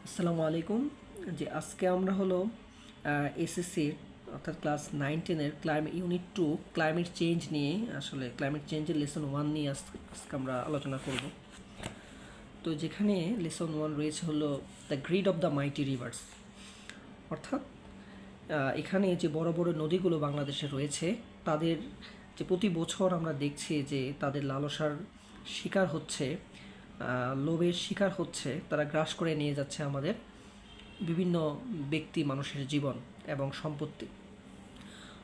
আসসালামু আলাইকুম। যে আজকে আমরা হলো এসএসসির অর্থাৎ ক্লাস 9-10-এর ইউনিট 2 ক্লাইমেট চেঞ্জ নিয়ে আসলে ক্লাইমেট চেঞ্জের লেসন 1 নিয়ে আজকে আমরা আলোচনা করব। তো যেখানে লেসন 1 রয়েছে হলো the grid of the mighty reverse, অর্থাৎ এখানে যে বড় বড় নদীগুলো বাংলাদেশে রয়েছে তাদের যে প্রতি বছর আমরা দেখছি যে তাদের লালসার শিকার হচ্ছে, লোভের শিকার হচ্ছে, তারা গ্রাস করে নিয়ে যাচ্ছে আমাদের বিভিন্ন ব্যক্তি মানুষের জীবন এবং সম্পত্তি।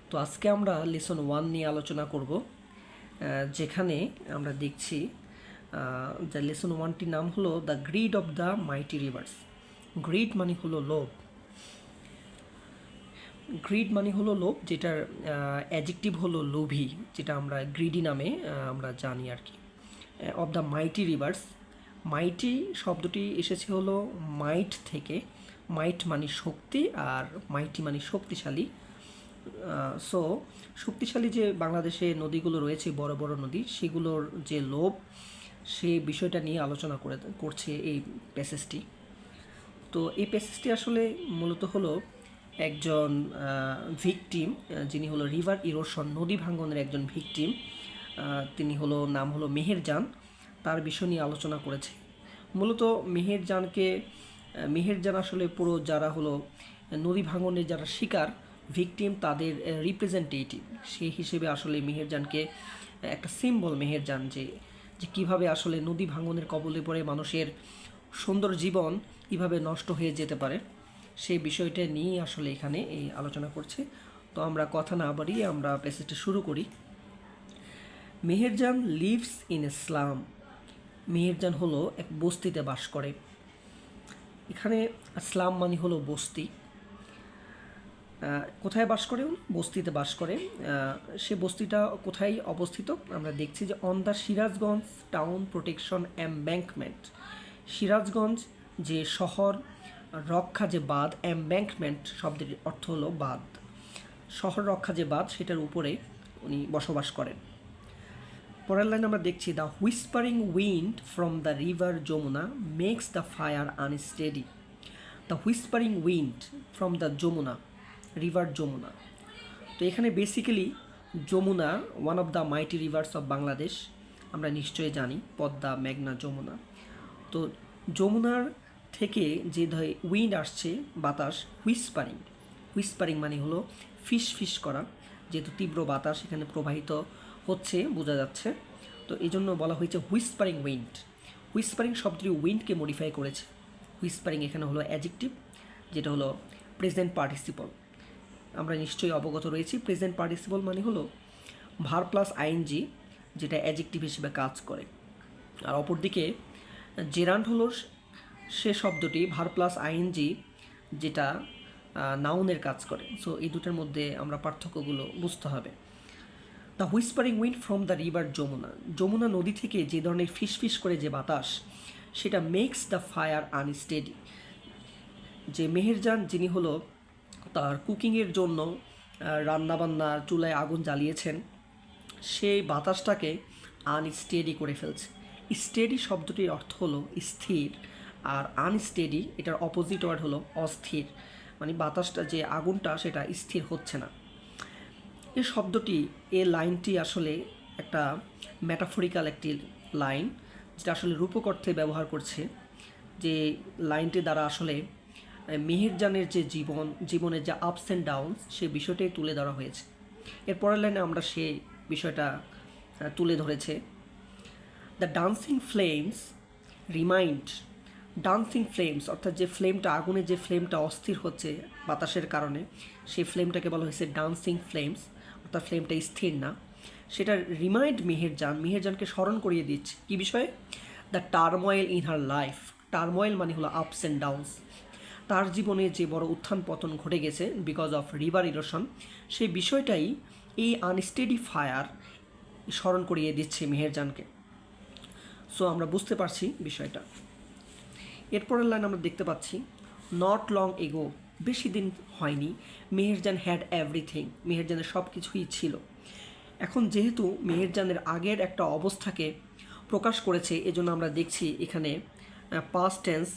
তো আজকে আমরা লেসন 1 নিয়ে আলোচনা করব, যেখানে আমরা দেখছি যে লেসন 1টির নাম হলো the grid of the mighty reverse. Grid মানে হলো লোভ, গ্রিড মানে হলো লোভ, যেটার অ্যাডজেক্টিভ হলো লোভী, যেটা আমরা গ্রিডি নামে আমরা জানি আর কি। অফ দ্য মাইটি রিভার্স, মাইটি শব্দটি এসেছে হলো মাইট থেকে। মাইট মানে শক্তি আর মাইটি মানে শক্তিশালী। সো শক্তিশালী যে বাংলাদেশে নদীগুলো রয়েছে, বড় বড় নদী, সেগুলোর যে লোভ, সে বিষয়টা নিয়ে আলোচনা করছে এই প্যাসেজটি। তো এই প্যাসেজটি আসলে মূলত হলো একজন ভিকটিম, যিনি হলো রিভার ইরোশন, নদী ভাঙ্গনের একজন ভিকটিম। তিনি হলো নাম হলো মেহেরজান, তার বিষয় নিয়ে আলোচনা করেছে। মূলত মেহেরজান আসলে পুরো যারা হলো নদী ভাঙনের যারা শিকার, ভিকটিম, তাদের রিপ্রেজেন্টেটিভ। সেই হিসেবে আসলে মেহেরজানকে একটা সিম্বল, মেহেরজান যে যে কীভাবে আসলে নদী ভাঙনের কবলে পড়ে মানুষের সুন্দর জীবন কীভাবে নষ্ট হয়ে যেতে পারে, সেই বিষয়টা নিয়ে আসলে এখানে এই আলোচনা করছে। তো আমরা কথা না বাড়িয়ে আমরা প্যাসেজটা শুরু করি। মেহেরজান লিভস ইন ইসলাম। মেহেরজান হলো এক বস্তিতে বাস করে। এখানে ইসলাম মানে হলো বস্তি। কোথায় বাস করে? বস্তিতে বাস করে। সে বস্তিটা কোথায় অবস্থিত? আমরা দেখছি যে on the Sirajganj town protection embankment. Sirajganj যে শহর রক্ষা যে বাঁধ, এমব্যাঙ্কমেন্ট শব্দের অর্থ হলো বাঁধ, শহর রক্ষা যে বাঁধ, সেটার উপরে উনি বসবাস করেন। পরের লাইন আমরা দেখছি, the whispering wind from the river Yamuna makes the fire unsteady. The whispering wind from the Yamuna, river Yamuna. তো এখানে basically Yamuna one of the mighty rivers of Bangladesh, আমরা নিশ্চয়ই জানি, পদ্মা, মেঘনা, যমুনা। তো যমুনার থেকে যে উইন্ড আসছে, বাতাস, হুইসপারিং, হুইসপারিং মানে হলো ফিস ফিস করা, যেহেতু তীব্র বাতাস এখানে প্রবাহিত হচ্ছে বোঝা যাচ্ছে, তো এই জন্য বলা হয়েছে হুইসপারিং উইন্ড। হুইসপারিং শব্দটি উইন্ডকে মডিফাই করেছে। হুইসপারিং এখানে হলো অ্যাডজেক্টিভ, যেটা হলো প্রেজেন্ট পার্টিসিপল। আমরা নিশ্চয়ই অবগত রয়েছি প্রেজেন্ট পার্টিসিপল মানে হলো ভার প্লাস আইএনজি, যেটা অ্যাডজেক্টিভ হিসেবে কাজ করে। আর অপরদিকে জেরান্ড হলো সে শব্দটি ভার প্লাস আইএনজি, যেটা নাউনের কাজ করে। সো এই দুটোর মধ্যে আমরা পার্থক্যগুলো বুঝতে হবে। The whispering wind from the river Yamuna, Yamuna নদী থেকে যে ধরনের ফিসফিস করে যে বাতাস, সেটা মেক্স দ্য ফায়ার আনস্টেডি। যে মেহেরজান, যিনি হলো তার কুকিংয়ের জন্য রান্নাবান্না চুলায় আগুন জ্বালিয়েছেন, সেই বাতাসটাকে আনস্টেডি করে ফেলছে। স্টেডি শব্দটির অর্থ হলো স্থির, আর আনস্টেডি এটার অপোজিট ওয়ার্ড হলো অস্থির, মানে বাতাসটা যে আগুনটা সেটা স্থির হচ্ছে না। এই শব্দটি, এই লাইনটি আসলে একটা ম্যাটাফরিক্যাল একটি লাইন, যেটা আসলে রূপক অর্থে ব্যবহার করছে। যে লাইনটি দ্বারা আসলে মেহেরজানের যে জীবনের যে আপস অ্যান্ড ডাউনস, সে বিষয়টাই তুলে ধরা হয়েছে। এর পরের লাইনে আমরা সেই বিষয়টা তুলে ধরেছে। The dancing flames remind, dancing flames অর্থাৎ যে ফ্লেমটা, আগুনের যে ফ্লেমটা অস্থির হচ্ছে বাতাসের কারণে, সেই ফ্লেমটাকে বলা হয়েছে ডান্সিং ফ্লেমস, অর্থাৎ ফ্লেমটা স্থির না। সেটা রিমাইন্ড মেহেরজানকে স্মরণ করিয়ে দিচ্ছে কী বিষয়ে? The turmoil in her life. Turmoil মানে হলো আপস অ্যান্ড ডাউনস, তার জীবনে যে বড় উত্থান পতন ঘটে গেছে বিকজ অফ রিভার ইরোশন, সেই বিষয়টাই এই আনস্টেডি ফায়ার স্মরণ করিয়ে দিচ্ছে মেহেরজানকে। সো আমরা বুঝতে পারছি বিষয়টা। এরপরের লাইন আমরা দেখতে পাচ্ছি, নট লং এগো, বেশি দিন হয়নি, মেহেরজান হ্যাড এভরিথিং, মেহেরজানের সব কিছুই ছিল। এখন যেহেতু মেহেরজানের আগের একটা অবস্থাকে প্রকাশ করেছে, এজন্য আমরা দেখছি এখানে পাস্ট টেন্স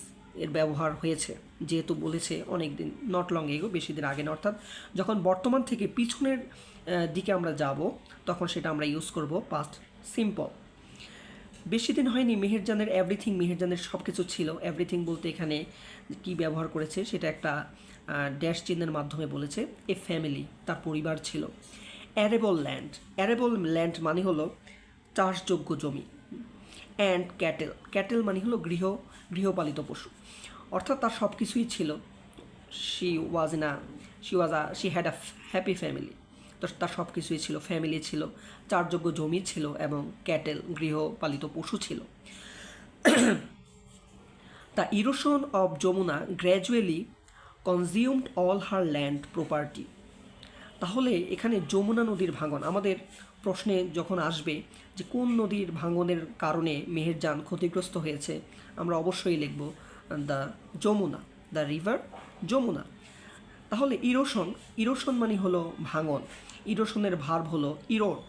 এর ব্যবহার হয়েছে, যেহেতু বলেছে অনেক দিন, নট লং এগো, বেশি দিন আগে না, অর্থাৎ যখন বর্তমান থেকে পিছনের দিকে আমরা যাব তখন সেটা আমরা ইউজ করব পাস্ট সিম্পল। বেশি দিন হয়নি মেহেরজানের এভরিথিং, মেহেরজানের সব কিছু ছিল। এভরিথিং বলতে এখানে কি ব্যবহার করেছে সেটা একটা ড্যাশ চিহ্নের মাধ্যমে বলেছে। এ ফ্যামিলি, তার পরিবার ছিল। অ্যারেবল ল্যান্ড, অ্যারেবল ল্যান্ড মানে হলো চাষযোগ্য জমি। অ্যান্ড ক্যাটেল, ক্যাটেল মানে হলো গৃহপালিত পশু, অর্থাৎ তার সব কিছুই ছিল। She had a happy family, তো তার সব কিছুই ছিল, ফ্যামিলি ছিল, চাষযোগ্য জমি ছিল এবং ক্যাটেল গৃহপালিত পশু ছিল। The erosion of Yamuna gradually consumed all her land property. তাহলে এখানে যমুনা নদীর ভাঙন আমাদের প্রশ্নে যখন আসবে যে কোন নদীর ভাঙনের কারণে মেহেরজান ক্ষতিগ্রস্ত হয়েছে, আমরা অবশ্যই লিখব the Yamuna, the river Yamuna. তাহলে ইরোশন মানে হলো ভাঙন, ইরোশনের ভার্ব হলো ইরোট,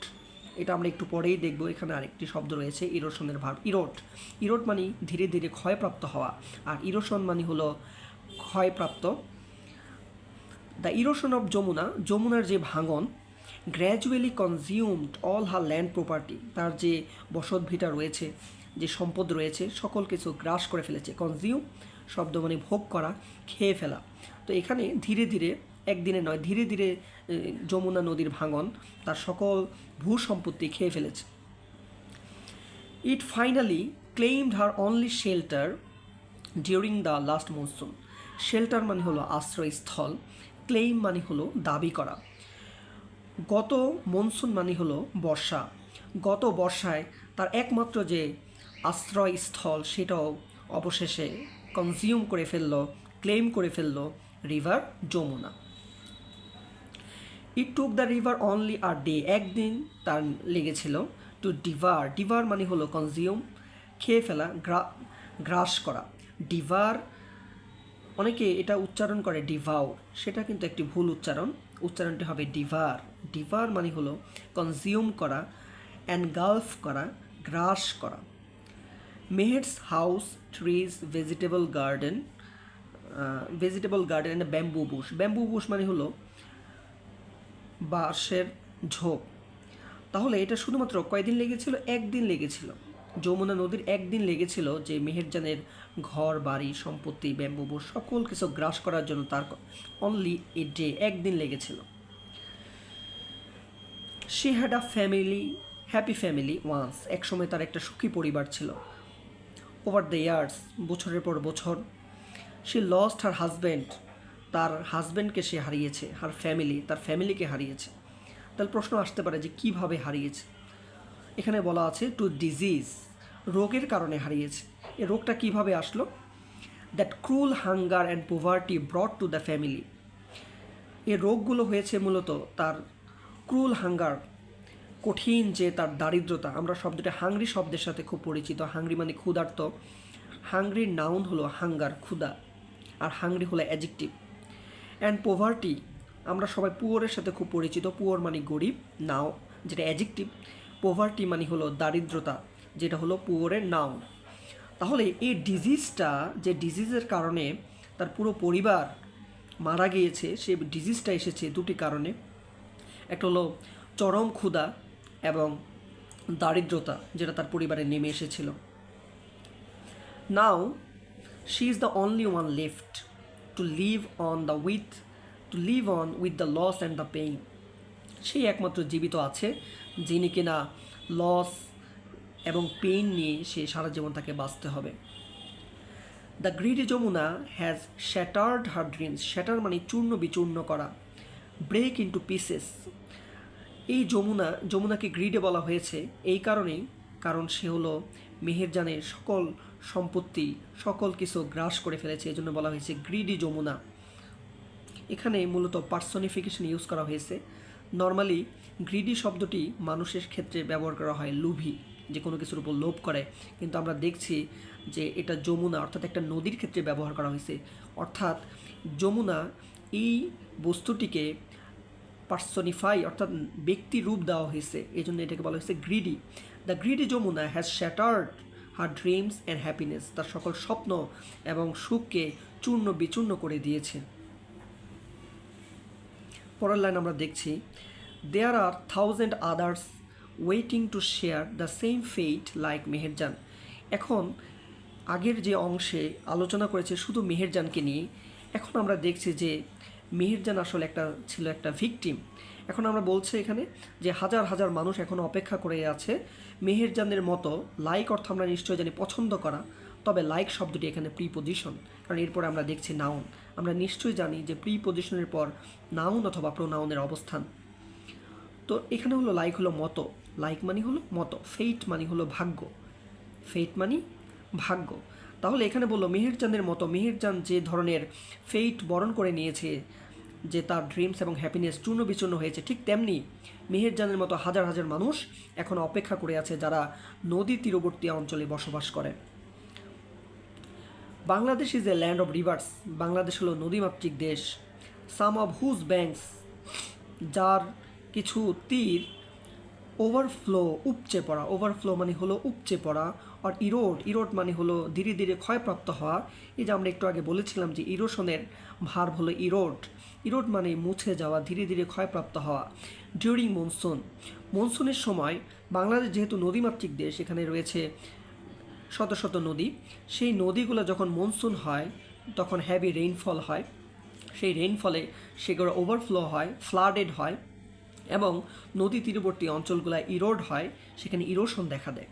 এটা আমরা একটু পরেই দেখব। এখানে আরেকটি শব্দ রয়েছে ইরোশনের ভার্ব ইরোট। ইরোট মানে ধীরে ধীরে ক্ষয়প্রাপ্ত হওয়া, আর ইরোশন মানে হলো ক্ষয়প্রাপ্ত। দ্য ইরোশন অফ যমুনা, যমুনার যে ভাঙন, gradually consumed all her land property, তার যে বসতভিটা রয়েছে, যে সম্পদ রয়েছে, সকল কিছু গ্রাস করে ফেলেছে। কনজিউম শব্দ মানে ভোগ করা, খেয়ে ফেলা। তো এখানে ধীরে ধীরে, একদিনে নয়, ধীরে ধীরে যমুনা নদীর ভাঙন তার সকল ভূ সম্পত্তি খেয়ে ফেলেছে। ইট finally claimed her only shelter during the last monsoon. Shelter মানে হলো আশ্রয়স্থল, ক্লেইম মানে হলো দাবি করা। গত মনসুন মানে হলো বর্ষা, গত বর্ষায় তার একমাত্র যে আশ্রয়স্থল সেটাও অবশেষে কনজিউম করে ফেললো, ক্লেম করে ফেললো river Yamuna. It took the river only a day, একদিন তার লেগেছিল টু ডিভার, ডিভার মানে হলো কনজিউম, খেয়ে ফেলা, গ্রাস করা। ডিভার, অনেকে এটা উচ্চারণ করে ডিভাউর, সেটা কিন্তু একটি ভুল উচ্চারণ, উচ্চারণটি হবে ডিভার। ডিভার মানে হলো কনজিউম করা, এনগালফ করা, গ্রাস করা। Meher's house, trees, vegetable garden and bamboo Bush. Bamboo Bush মানে হলো বাঁশের ঝোপ। তাহলে এটা শুধুমাত্র কয়দিন লেগেছিল? একদিন লেগেছিল। যমুনা নদীর একদিন লেগেছিল যে মেহেরজানের ঘর বাড়ি সম্পত্তি ব্যাম্বু বুশ সকল কিছু গ্রাস করার জন্য, তার অনলি এ ডে, একদিন লেগেছিল। She had a family, happy family once, একসময় তার একটা সুখী পরিবার ছিল। ওভার দ্য ইয়ার্স, বছরের পর বছর। শি লস্ট হার হাজব্যান্ড, তার হাজব্যান্ডকে সে হারিয়েছে। হার ফ্যামিলি, তার ফ্যামিলিকে হারিয়েছে। তাহলে প্রশ্ন আসতে পারে যে কিভাবে হারিয়েছে। এখানে বলা আছে টু ডিজিজ, রোগের কারণে হারিয়েছে। এই রোগটা কিভাবে আসলো? That ক্রুল hunger and poverty ব্রট to the family. এই রোগগুলো হয়েছে মূলত তার ক্রুল হাঙ্গার, কঠিন যে তার দারিদ্রতা। আমরা শব্দটা হাংরি শব্দের সাথে খুব পরিচিত। হাংরি মানে ক্ষুধার্ত, হাংরির নাউন হলো হাঙ্গার, ক্ষুধা, আর হাংরি হলো অ্যাডজেক্টিভ। অ্যান্ড পোভার্টি, আমরা সবাই পুয়ারের সাথে খুব পরিচিত, পুয়ার মানে গরিব, নাও যেটা অ্যাডজেক্টিভ, পোভার্টি মানে হলো দারিদ্রতা, যেটা হলো পুয়ারের নাউন। তাহলে এই ডিজিজটা, যে ডিজিজের কারণে তার পুরো পরিবার মারা গিয়েছে, সে ডিজিজটা এসেছে দুটি কারণে। একটা হলো চরম ক্ষুধা এবং দারিদ্রতা, যেটা তার পরিবারে নেমে এসেছিল। Now she is the only one left to live on with the loss and the pain. সেই একমাত্র জীবিত আছে যিনি কিনা লস এবং পেইন নিয়ে সে সারা জীবন তাকে বাঁচতে হবে। The greedy Yamuna has shattered her dreams, shatter মানে চূর্ণ বিচূর্ণ করা, ব্রেক ইন্টু পিসেস। এই যমুনাকে গ্রিডে বলা হয়েছে এই কারণেই, কারণ সে হলো মেহেরজানের সকল সম্পত্তি, সকল কিছু গ্রাস করে ফেলেছে, এই জন্য বলা হয়েছে গ্রিডি যমুনা। এখানে মূলত পার্সনিফিকেশন ইউজ করা হয়েছে। নর্মালি গ্রিডি শব্দটি মানুষের ক্ষেত্রে ব্যবহার করা হয় লোভী, যে কোনো কিছুর উপর লোভ করে, কিন্তু আমরা দেখছি যে এটা যমুনা অর্থাৎ একটা নদীর ক্ষেত্রে ব্যবহার করা হয়েছে। অর্থাৎ যমুনা এই বস্তুটিকে পার্সনিফাই অর্থাৎ ব্যক্তি রূপ দেওয়া হয়েছে, এই জন্য এটাকে বলা হয়েছে greedy. The greedy Yamuna has shattered her dreams and happiness, তার সকল স্বপ্ন এবং সুখকে চূর্ণ বিচূর্ণ করে দিয়েছে। পরের লাইন আমরা দেখছি, there are thousand others waiting to share the same fate like Meherjaan. এখন আগের যে অংশে আলোচনা করেছে শুধু মেহেরজানকে নিয়ে, এখন আমরা দেখছি যে মেহেরজান আসলে ছিল একটা ভিকটিম। এখন আমরা বলছি এখানে যে হাজার হাজার মানুষ এখন অপেক্ষা করে আছে মেহেরজানের মতো। লাইক অর্থ আমরা নিশ্চয়ই জানি পছন্দ করা, তবে লাইক শব্দটি এখানে প্রিপোজিশন, কারণ এরপরে আমরা দেখছি নাউন। আমরা নিশ্চয়ই জানি যে প্রিপোজিশনের পর নাউন অথবা প্রোনাউনের অবস্থান। তো এখানে হলো লাইক হলো মতো, লাইক মানে হলো মতো, ফেট মানে হলো ভাগ্য, ফেট মানে ভাগ্য। তাহলে এখানে বললো মেহেরজানের মতো, মেহেরজান যে ধরনের ফেট বরণ করে নিয়েছে, যে তার ড্রিমস এবং হ্যাপিনেস চূর্ণ বিচূর্ণ হয়েছে, ঠিক তেমনি মেহেরজানের মতো হাজার হাজার মানুষ এখন অপেক্ষা করে আছে যারা নদী তীরবর্তী অঞ্চলে বসবাস করে। Bangladesh is a land of rivers, Bangladesh হলো নদীমাতৃক দেশ। সাম অফ হুজ ব্যাঙ্কস, যার কিছু তীর ওভারফ্লো উপচে পড়া, ওভারফ্লো মানে হলো উপচে পড়া, আর ইরোড মানে হলো ধীরে ধীরে ক্ষয়প্রাপ্ত হওয়া। এই যে আমরা একটু আগে বলেছিলাম যে ইরোশনের ভার্ব হলো ইরোড মানে মুছে যাওয়া, ধীরে ধীরে ক্ষয়প্রাপ্ত হওয়া। ডিউরিং মনসুনের সময় বাংলাদেশ যেহেতু নদীমাতৃক দেশ, এখানে রয়েছে শত শত নদী, সেই নদীগুলো যখন মনসুন হয় তখন হ্যাভি রেইনফল হয়, সেই রেইনফলে সেগুলো ওভারফ্লো হয়, ফ্লাডেড হয় এবং নদী তীরবর্তী অঞ্চলগুলো ইরোড হয়, সেখানে ইরোশন দেখা দেয়।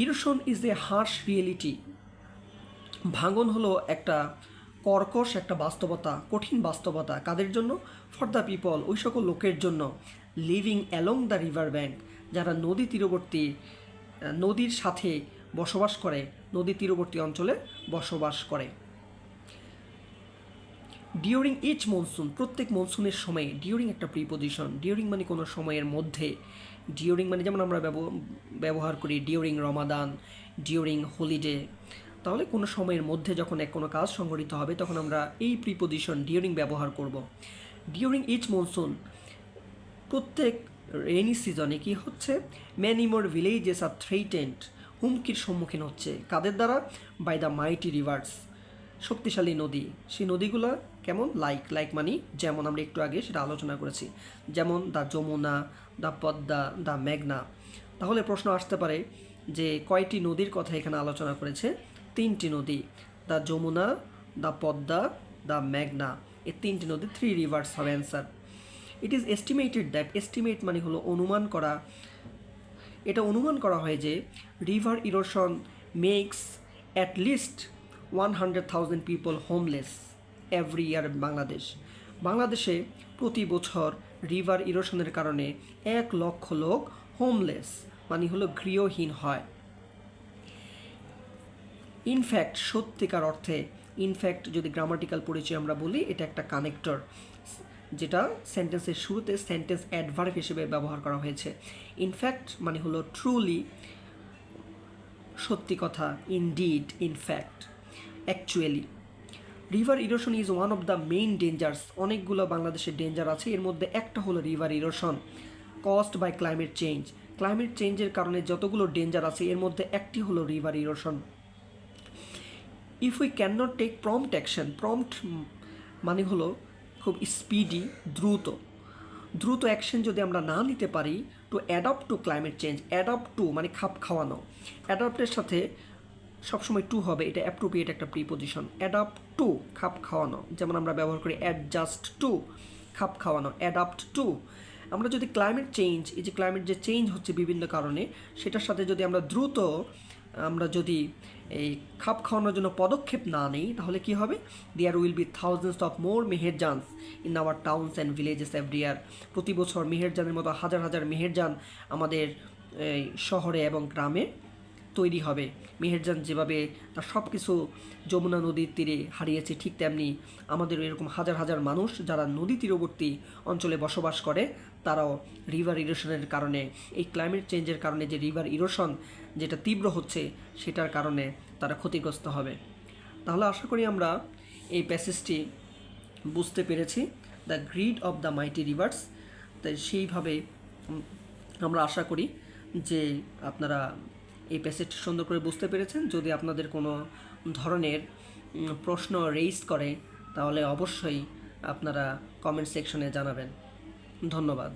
Erosion is a harsh reality, ভাঙন হলো একটা কর্কশ একটা বাস্তবতা, কঠিন বাস্তবতা। কাদের জন্য? ফর দ্য পিপল, ওই সকল লোকের জন্য living along the river bank, যারা নদী তীরবর্তী নদীর সাথে বসবাস করে, নদী তীরবর্তী অঞ্চলে বসবাস করে। ডিউরিং ইচ মনসুন, প্রত্যেক মনসুনের সময়ে, ডিউরিং একটা প্রিপোজিশন, ডিউরিং মানে কোনো সময়ের মধ্যে, ডিউরিং মানে যেমন আমরা ব্যবহার করি ডিউরিং রমাদান, ডিউরিং হলিডে, তাহলে কোনো সময়ের মধ্যে যখন কোনো কাজ সংঘটিত হবে তখন আমরা এই প্রিপোজিশন ডিউরিং ব্যবহার করব। ডিউরিং ইচ মনসুন, প্রত্যেক রেনি সিজনে কি হচ্ছে? Many more villages are threatened, হুমকির সম্মুখীন হচ্ছে, কাদের দ্বারা? বাই দ্য মাইটি রিভার্স, শক্তিশালী নদী। সেই নদীগুলো কেমন? লাইক মানি যেমন, আমরা একটু আগে সেটা আলোচনা করেছি, যেমন the Yamuna, the Padma, the মেঘনা। তাহলে প্রশ্ন আসতে পারে যে কয়টি নদীর কথা এখানে আলোচনা করেছে? 3টি নদী, the Yamuna, the Padma, the মেঘনা, এই 3টি নদী, 3 রিভার্স হবে answer. It is estimated that, estimate মানে হলো অনুমান করা, এটা অনুমান করা হয় যে river erosion makes at least 100,000 people homeless every year. বাংলাদেশে প্রতি বছর রিভার ইরোশনের কারণে 1 লক্ষ লোক হোমলেস মানে হলো গৃহহীন হয়। ইনফ্যাক্ট, সত্যিকার অর্থে, ইনফ্যাক্ট যদি গ্রামাটিক্যাল পরিচয় আমরা বলি, এটা একটা কানেক্টর যেটা সেন্টেন্সের শুরুতে সেন্টেন্স অ্যাডভার্ব হিসেবে ব্যবহার করা হয়েছে। ইনফ্যাক্ট মানে হলো ট্রুলি, সত্যি কথা, indeed, in fact, actually. River erosion is one of the main dangers, অনেকগুলো বাংলাদেশের ডেঞ্জার আছে, এর মধ্যে একটা হলো river erosion caused by climate change. Climate চেঞ্জের কারণে যতগুলো ডেঞ্জার আছে এর মধ্যে একটি হলো river erosion. If we can not take prompt action, prompt মানে হলো খুব স্পিডি, দ্রুত অ্যাকশন যদি আমরা না নিতে পারি, to adopt to climate change, adopt to মানে খাপ খাওয়ানো, অ্যাডপ্টের সাথে সবসময় টু হবে, এটা অ্যাপ্রোপ্রিয়েট একটা প্রিপোজিশন। অ্যাডপ্ট টু, খাপ খাওয়ানো, যেমন আমরা ব্যবহার করি অ্যাডজাস্ট টু, খাপ খাওয়ানো, অ্যাডপ্ট টু। আমরা যদি ক্লাইমেট চেঞ্জ, এই যে ক্লাইমেট যে চেঞ্জ হচ্ছে বিভিন্ন কারণে, সেটার সাথে যদি আমরা যদি এই খাপ খাওয়ানোর জন্য পদক্ষেপ না নিই, তাহলে কি হবে? There will be thousands of more Meherjans in our towns and villages every year. প্রতি বছর মেহেরজানের মতো হাজার হাজার মেহেরজান আমাদের শহরে এবং গ্রামে তৈরি হবে। মেহেরজান যেভাবে তার সব কিছু যমুনা নদীর তীরে হারিয়েছে, ঠিক তেমনি আমাদের এরকম হাজার হাজার মানুষ যারা নদী তীরবর্তী অঞ্চলে বসবাস করে, তারাও রিভার ইরোশনের কারণে, এই ক্লাইমেট চেঞ্জের কারণে যে রিভার ইরোশন যেটা তীব্র হচ্ছে, সেটার কারণে তারা ক্ষতিগ্রস্ত হবে। তাহলে আশা করি আমরা এই প্যাসেজটি বুঝতে পেরেছি, the grid of the mighty reverse. তাই সেইভাবে আমরা আশা করি যে আপনারা এই প্যাসেজটি সুন্দর করে বুঝতে পেরেছেন। যদি আপনাদের কোনো ধরনের প্রশ্ন রেইজ করে তাহলে অবশ্যই আপনারা কমেন্ট সেকশনে জানাবেন। ধন্যবাদ।